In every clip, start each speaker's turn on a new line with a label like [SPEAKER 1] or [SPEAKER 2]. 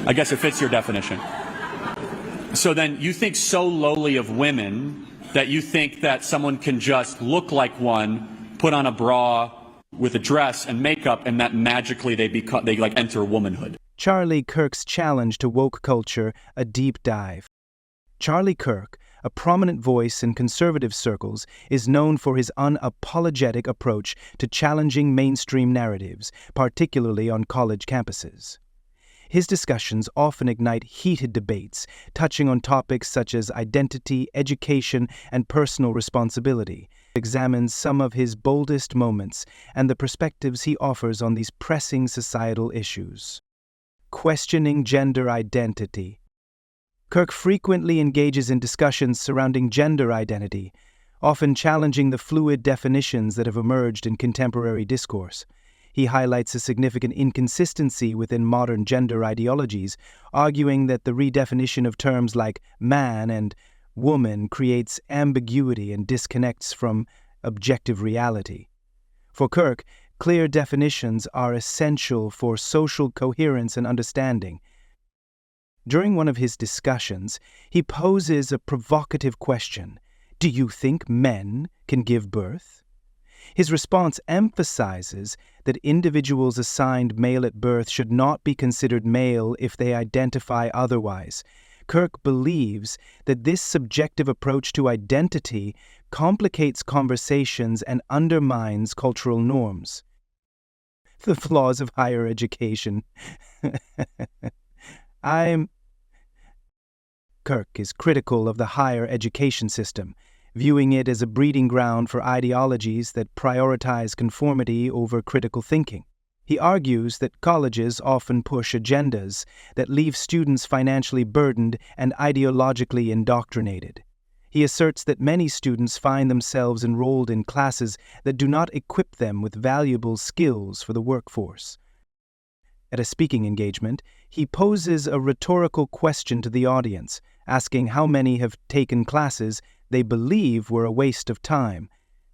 [SPEAKER 1] I guess it fits your definition. So then you think so lowly of women that you think that someone can just look like one, put on a bra with a dress and makeup, and that magically they enter womanhood.
[SPEAKER 2] Charlie Kirk's challenge to woke culture, a deep dive. Charlie Kirk, a prominent voice in conservative circles, is known for his unapologetic approach to challenging mainstream narratives, particularly on college campuses. His discussions often ignite heated debates, touching on topics such as identity, education, and personal responsibility. He examines some of his boldest moments and the perspectives he offers on these pressing societal issues. Questioning gender identity. Kirk frequently engages in discussions surrounding gender identity, often challenging the fluid definitions that have emerged in contemporary discourse. He highlights a significant inconsistency within modern gender ideologies, arguing that the redefinition of terms like man and woman creates ambiguity and disconnects from objective reality. For Kirk, clear definitions are essential for social coherence and understanding. During one of his discussions, he poses a provocative question: "Do you think men can give birth?" His response emphasizes that individuals assigned male at birth should not be considered male if they identify otherwise. Kirk believes that this subjective approach to identity complicates conversations and undermines cultural norms. The flaws of higher education. Kirk is critical of the higher education system, viewing it as a breeding ground for ideologies that prioritize conformity over critical thinking. He argues that colleges often push agendas that leave students financially burdened and ideologically indoctrinated. He asserts that many students find themselves enrolled in classes that do not equip them with valuable skills for the workforce. At a speaking engagement, he poses a rhetorical question to the audience, asking how many have taken classes they believe were a waste of time.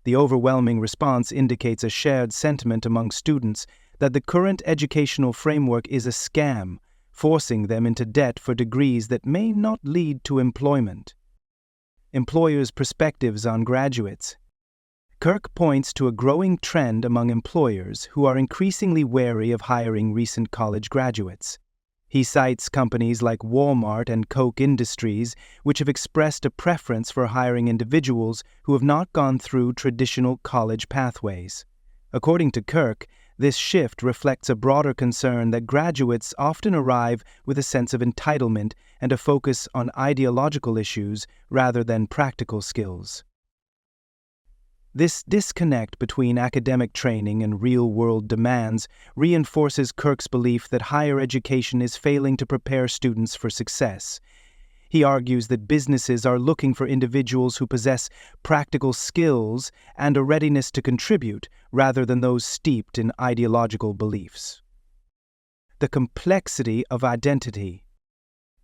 [SPEAKER 2] The overwhelming response indicates a shared sentiment among students that the current educational framework is a scam, forcing them into debt for degrees that may not lead to employment. Employers' perspectives on graduates. Kirk points to a growing trend among employers who are increasingly wary of hiring recent college graduates. He cites companies like Walmart and Coke Industries, which have expressed a preference for hiring individuals who have not gone through traditional college pathways. According to Kirk, this shift reflects a broader concern that graduates often arrive with a sense of entitlement and a focus on ideological issues rather than practical skills. This disconnect between academic training and real-world demands reinforces Kirk's belief that higher education is failing to prepare students for success. He argues that businesses are looking for individuals who possess practical skills and a readiness to contribute, rather than those steeped in ideological beliefs. The complexity of identity.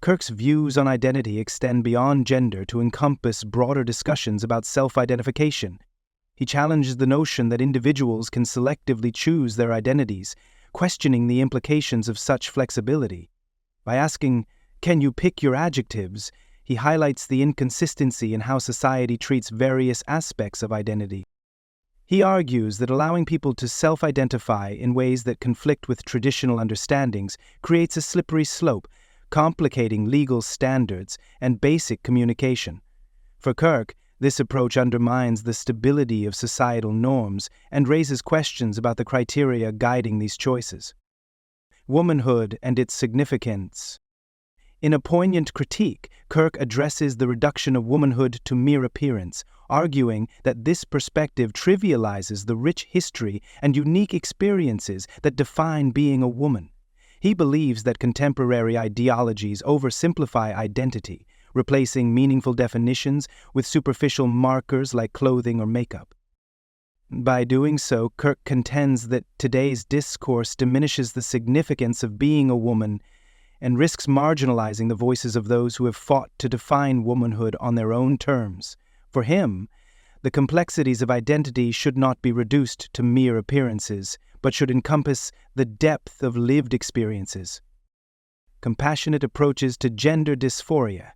[SPEAKER 2] Kirk's views on identity extend beyond gender to encompass broader discussions about self-identification. He challenges the notion that individuals can selectively choose their identities, questioning the implications of such flexibility. By asking, "Can you pick your adjectives?" he highlights the inconsistency in how society treats various aspects of identity. He argues that allowing people to self-identify in ways that conflict with traditional understandings creates a slippery slope, complicating legal standards and basic communication. For Kirk, this approach undermines the stability of societal norms and raises questions about the criteria guiding these choices. Womanhood and its significance. In a poignant critique, Kirk addresses the reduction of womanhood to mere appearance, arguing that this perspective trivializes the rich history and unique experiences that define being a woman. He believes that contemporary ideologies oversimplify identity, replacing meaningful definitions with superficial markers like clothing or makeup. By doing so, Kirk contends that today's discourse diminishes the significance of being a woman and risks marginalizing the voices of those who have fought to define womanhood on their own terms. For him, the complexities of identity should not be reduced to mere appearances, but should encompass the depth of lived experiences. compassionate approaches to gender dysphoria.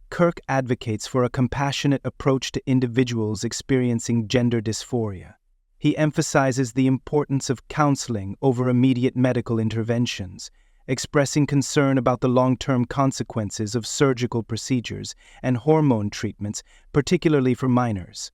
[SPEAKER 2] Kirk advocates for a compassionate approach to individuals experiencing gender dysphoria. He emphasizes the importance of counseling over immediate medical interventions, expressing concern about the long-term consequences of surgical procedures and hormone treatments, particularly for minors.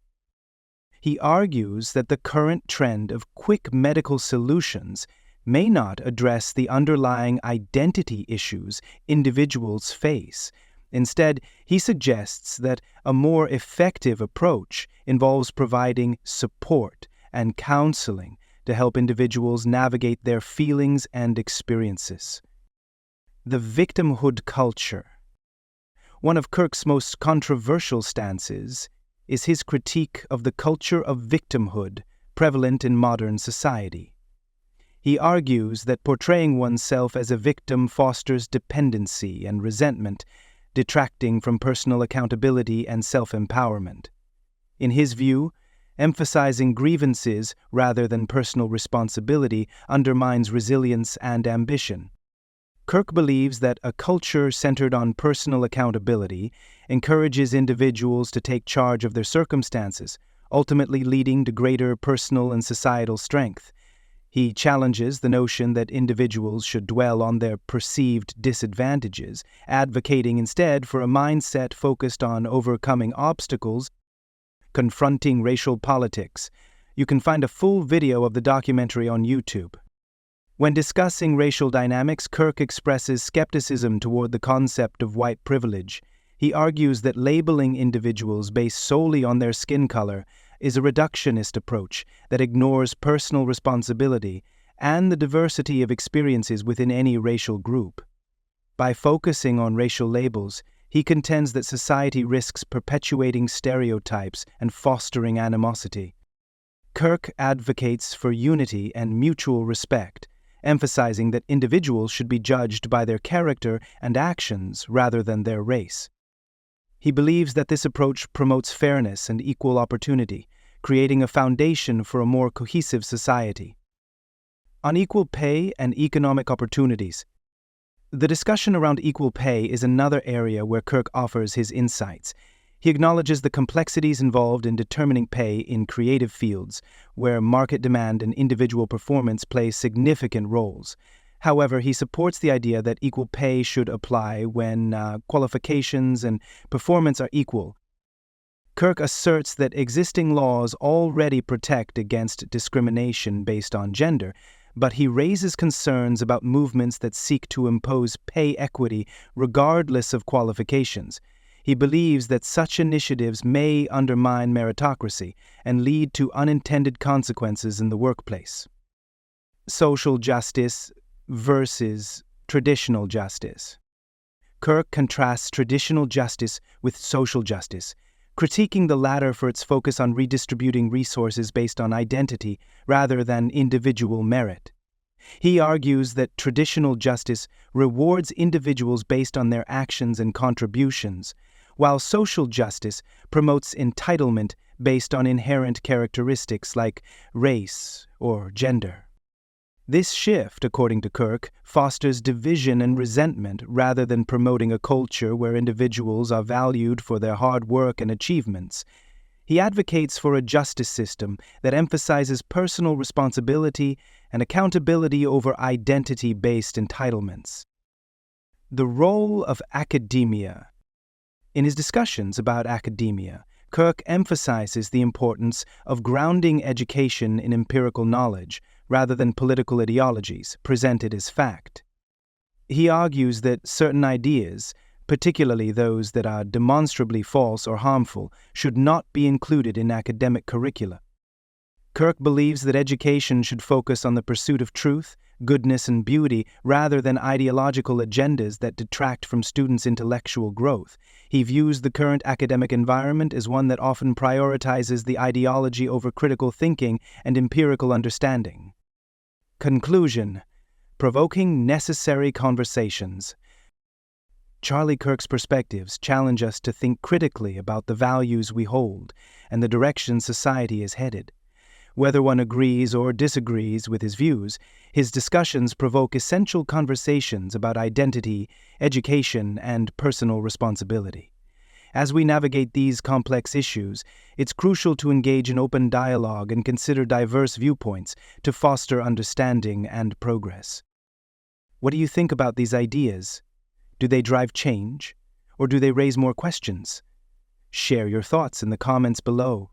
[SPEAKER 2] He argues that the current trend of quick medical solutions may not address the underlying identity issues individuals face. Instead, he suggests that a more effective approach involves providing support and counseling to help individuals navigate their feelings and experiences. The victimhood culture. One of Kirk's most controversial stances is his critique of the culture of victimhood prevalent in modern society. He argues that portraying oneself as a victim fosters dependency and resentment, detracting from personal accountability and self-empowerment. In his view, emphasizing grievances rather than personal responsibility undermines resilience and ambition. Kirk believes that a culture centered on personal accountability encourages individuals to take charge of their circumstances, ultimately leading to greater personal and societal strength. He challenges the notion that individuals should dwell on their perceived disadvantages, advocating instead for a mindset focused on overcoming obstacles. Confronting racial politics. You can find a full video of the documentary on YouTube. When discussing racial dynamics, Kirk expresses skepticism toward the concept of white privilege. He argues that labeling individuals based solely on their skin color is a reductionist approach that ignores personal responsibility and the diversity of experiences within any racial group. By focusing on racial labels, he contends that society risks perpetuating stereotypes and fostering animosity. Kirk advocates for unity and mutual respect, emphasizing that individuals should be judged by their character and actions rather than their race. He believes that this approach promotes fairness and equal opportunity, creating a foundation for a more cohesive society. Unequal pay and economic opportunities. The discussion around equal pay is another area where Kirk offers his insights. He acknowledges the complexities involved in determining pay in creative fields, where market demand and individual performance play significant roles. However, he supports the idea that equal pay should apply when qualifications and performance are equal. Kirk asserts that existing laws already protect against discrimination based on gender, but he raises concerns about movements that seek to impose pay equity regardless of qualifications. He believes that such initiatives may undermine meritocracy and lead to unintended consequences in the workplace. Social justice versus traditional justice. Kirk contrasts traditional justice with social justice, critiquing the latter for its focus on redistributing resources based on identity rather than individual merit. He argues that traditional justice rewards individuals based on their actions and contributions, while social justice promotes entitlement based on inherent characteristics like race or gender. This shift, according to Kirk, fosters division and resentment rather than promoting a culture where individuals are valued for their hard work and achievements. He advocates for a justice system that emphasizes personal responsibility and accountability over identity-based entitlements. The role of academia. In his discussions about academia, Kirk emphasizes the importance of grounding education in empirical knowledge rather than political ideologies presented as fact. He argues that certain ideas, particularly those that are demonstrably false or harmful, should not be included in academic curricula. Kirk believes that education should focus on the pursuit of truth, goodness, and beauty rather than ideological agendas that detract from students' intellectual growth. He views the current academic environment as one that often prioritizes the ideology over critical thinking and empirical understanding. Conclusion: provoking necessary conversations. Charlie Kirk's perspectives challenge us to think critically about the values we hold and the direction society is headed. Whether one agrees or disagrees with his views, his discussions provoke essential conversations about identity, education, and personal responsibility. As we navigate these complex issues, it's crucial to engage in open dialogue and consider diverse viewpoints to foster understanding and progress. What do you think about these ideas? Do they drive change, or do they raise more questions? Share your thoughts in the comments below.